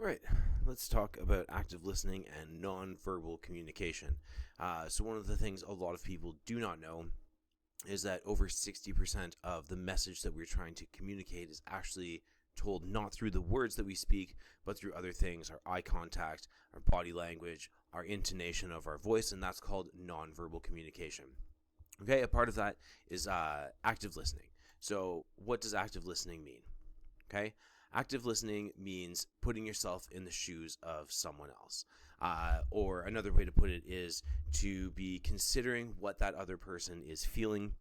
All right, let's talk about active listening and nonverbal communication. So one of the things a lot of people do not know is that over 60% of the message that we're trying to communicate is actually told not through the words that we speak, but through other things, our eye contact, our body language, our intonation of our voice, and that's called nonverbal communication. Okay, a part of that is active listening. So what does active listening mean? Okay, active listening means putting yourself in the shoes of someone else. Or another way to put it is to be considering what that other person is feeling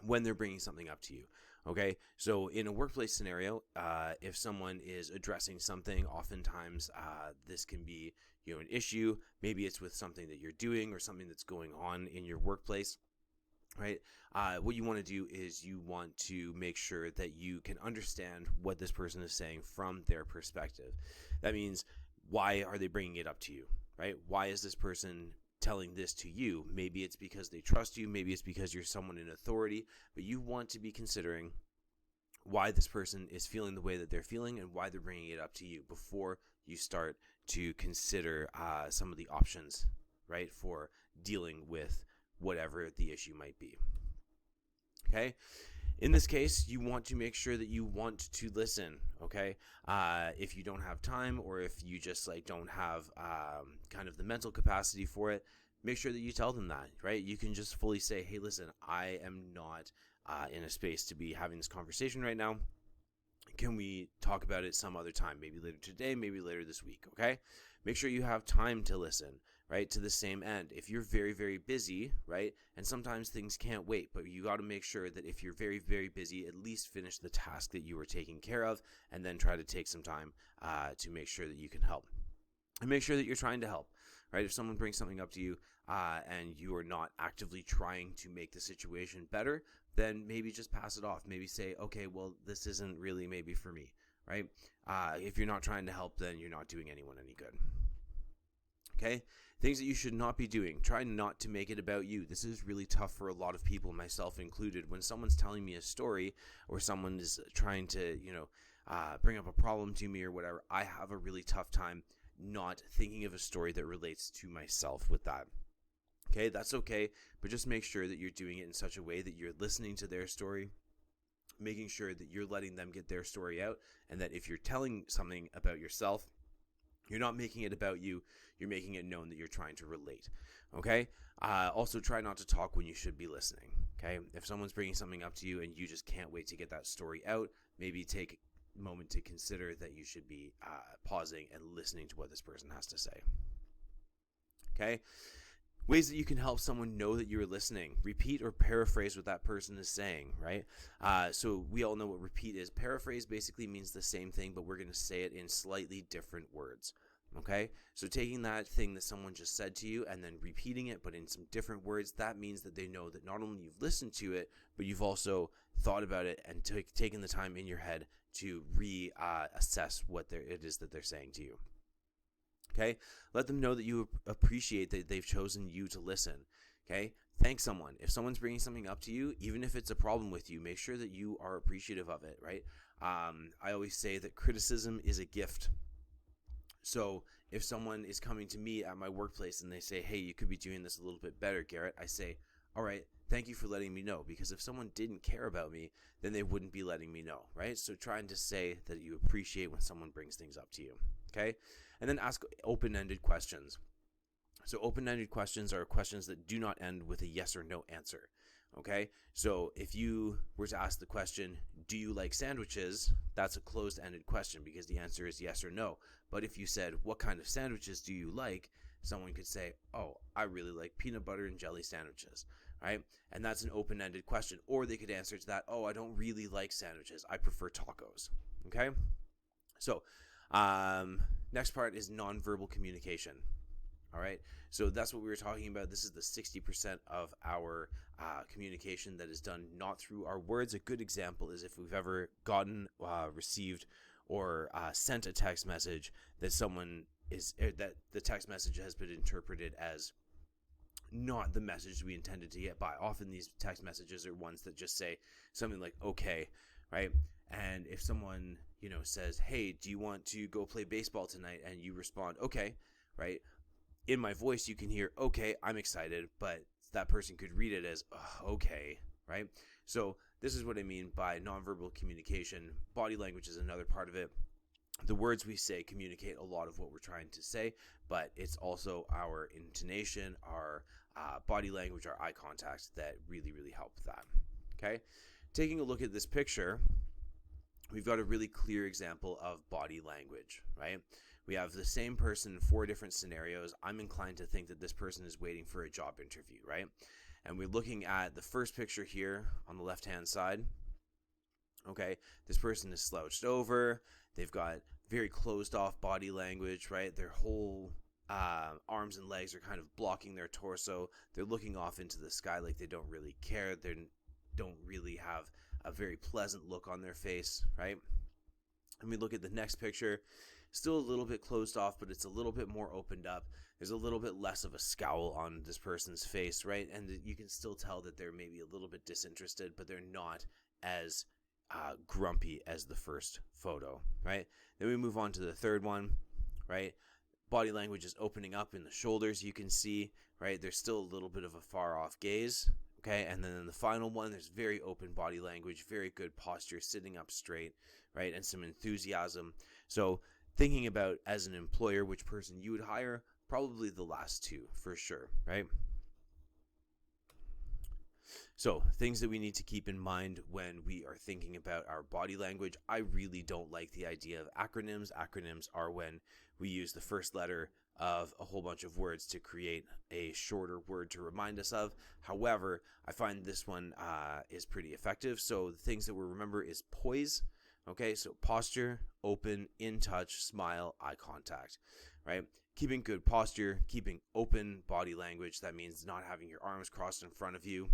when they're bringing something up to you. Okay, so in a workplace scenario, if someone is addressing something, oftentimes this can be an issue. Maybe it's with something that you're doing or something that's going on in your workplace. Right. What you want to do is you want to make sure that you can understand what this person is saying from their perspective. That means, why are they bringing it up to you? Right? Why is this person telling this to you? Maybe it's because they trust you. Maybe it's because you're someone in authority. But you want to be considering why this person is feeling the way that they're feeling and why they're bringing it up to you before you start to consider some of the options, right, for dealing with whatever the issue might be. Okay. In this case, you want to make sure that you want to listen. Okay. If you don't have time, or if you just don't have kind of the mental capacity for it, make sure that you tell them that, right? You can just fully say, hey, listen, I am not in a space to be having this conversation right now. Can we talk about it some other time? Maybe later today, maybe later this week, okay? Make sure you have time to listen, right, to the same end. If you're very, very busy, right, and sometimes things can't wait, but you got to make sure that if you're very, very busy, at least finish the task that you were taking care of and then try to take some time to make sure that you can help. And make sure that you're trying to help, right? If someone brings something up to you and you are not actively trying to make the situation better, then maybe just pass it off. Maybe say, okay, well, this isn't really maybe for me, right? If you're not trying to help, then you're not doing anyone any good. Okay, things that you should not be doing. Try not to make it about you. This is really tough for a lot of people, myself included. When someone's telling me a story or someone is trying to, bring up a problem to me or whatever, I have a really tough time not thinking of a story that relates to myself with that. Okay, that's okay, but just make sure that you're doing it in such a way that you're listening to their story, making sure that you're letting them get their story out, and that if you're telling something about yourself, you're not making it about you. You're making it known that you're trying to relate. Okay? Also, try not to talk when you should be listening. Okay? If someone's bringing something up to you and you just can't wait to get that story out, maybe take a moment to consider that you should be pausing and listening to what this person has to say. Okay? Ways that you can help someone know that you're listening. Repeat or paraphrase what that person is saying, right? So we all know what repeat is. Paraphrase basically means the same thing, but we're going to say it in slightly different words. Okay? So taking that thing that someone just said to you and then repeating it, but in some different words, that means that they know that not only you've listened to it, but you've also thought about it and taken the time in your head to reassess what it is that they're saying to you. Okay, let them know that you appreciate that they've chosen you to listen. Okay, thank someone. If someone's bringing something up to you, even if it's a problem with you, make sure that you are appreciative of it, right? I always say that criticism is a gift. So if someone is coming to me at my workplace and they say, hey, you could be doing this a little bit better, Garrett, I say, all right, thank you for letting me know, because if someone didn't care about me, then they wouldn't be letting me know, right? So trying to say that you appreciate when someone brings things up to you, okay? And then ask open-ended questions. So open-ended questions are questions that do not end with a yes or no answer, okay? So if you were to ask the question, do you like sandwiches? That's a closed-ended question because the answer is yes or no. But if you said, what kind of sandwiches do you like? Someone could say, oh, I really like peanut butter and jelly sandwiches, right? And that's an open-ended question. Or they could answer to that, oh, I don't really like sandwiches. I prefer tacos, okay? So next part is nonverbal communication. All right, so that's what we were talking about. This is the 60% of our communication that is done not through our words. A good example is if we've ever gotten, received, or sent a text message that that the text message has been interpreted as not the message we intended to get by. Often these text messages are ones that just say something like, okay, right? And if someone, says, hey, do you want to go play baseball tonight? And you respond, okay, right? In my voice, you can hear, okay, I'm excited, but that person could read it as, okay, right? So this is what I mean by nonverbal communication. Body language is another part of it. The words we say communicate a lot of what we're trying to say, but it's also our intonation, our body language, our eye contact that really, really help with that. Okay? Taking a look at this picture, we've got a really clear example of body language, right? We have the same person in 4 different scenarios. I'm inclined to think that this person is waiting for a job interview, right? And we're looking at the first picture here on the left-hand side. Okay, this person is slouched over. They've got very closed off body language, right? Their whole arms and legs are kind of blocking their torso. They're looking off into the sky like they don't really care. They don't really have a very pleasant look on their face, right? And we look at the next picture, still a little bit closed off, but it's a little bit more opened up. There's a little bit less of a scowl on this person's face, right? And you can still tell that they're maybe a little bit disinterested, but they're not as grumpy as the first photo, right? Then we move on to the third one, right? Body language is opening up in the shoulders, you can see, right? There's still a little bit of a far off gaze, okay? And then in the final one, there's very open body language, very good posture, sitting up straight, right? And some enthusiasm. So thinking about, as an employer, which person you would hire, probably the last two for sure, right? So things that we need to keep in mind when we are thinking about our body language. I really don't like the idea of acronyms. Acronyms are when we use the first letter of a whole bunch of words to create a shorter word to remind us of. However, I find this one is pretty effective. So the things that we'll remember is poise. Okay, so posture, open, in touch, smile, eye contact, right? Keeping good posture, keeping open body language. That means not having your arms crossed in front of you.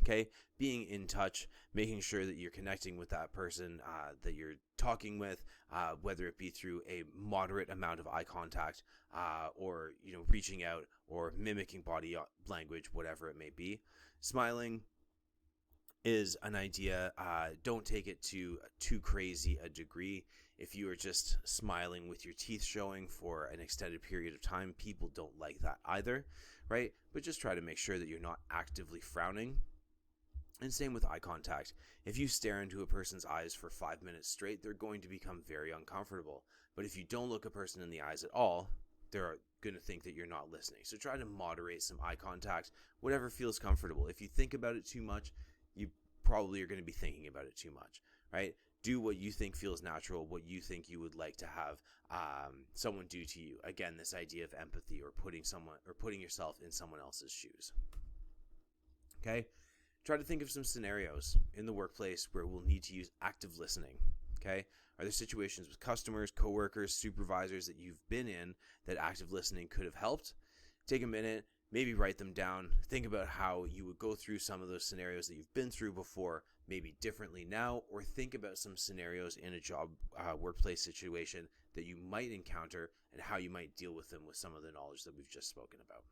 Okay, being in touch, making sure that you're connecting with that person that you're talking with, whether it be through a moderate amount of eye contact or reaching out or mimicking body language, whatever it may be. Smiling is an idea. Don't take it to too crazy a degree. If you are just smiling with your teeth showing for an extended period of time, people don't like that either, right? But just try to make sure that you're not actively frowning. And same with eye contact. If you stare into a person's eyes for 5 minutes straight, they're going to become very uncomfortable. But if you don't look a person in the eyes at all, they're going to think that you're not listening. So try to moderate some eye contact, whatever feels comfortable. If you think about it too much, you probably are going to be thinking about it too much, right? Do what you think feels natural, what you think you would like to have someone do to you. Again, this idea of empathy or putting yourself in someone else's shoes. Okay? Try to think of some scenarios in the workplace where we'll need to use active listening, okay? Are there situations with customers, coworkers, supervisors that you've been in that active listening could have helped? Take a minute, maybe write them down. Think about how you would go through some of those scenarios that you've been through before, maybe differently now, or think about some scenarios in a job workplace situation that you might encounter and how you might deal with them with some of the knowledge that we've just spoken about.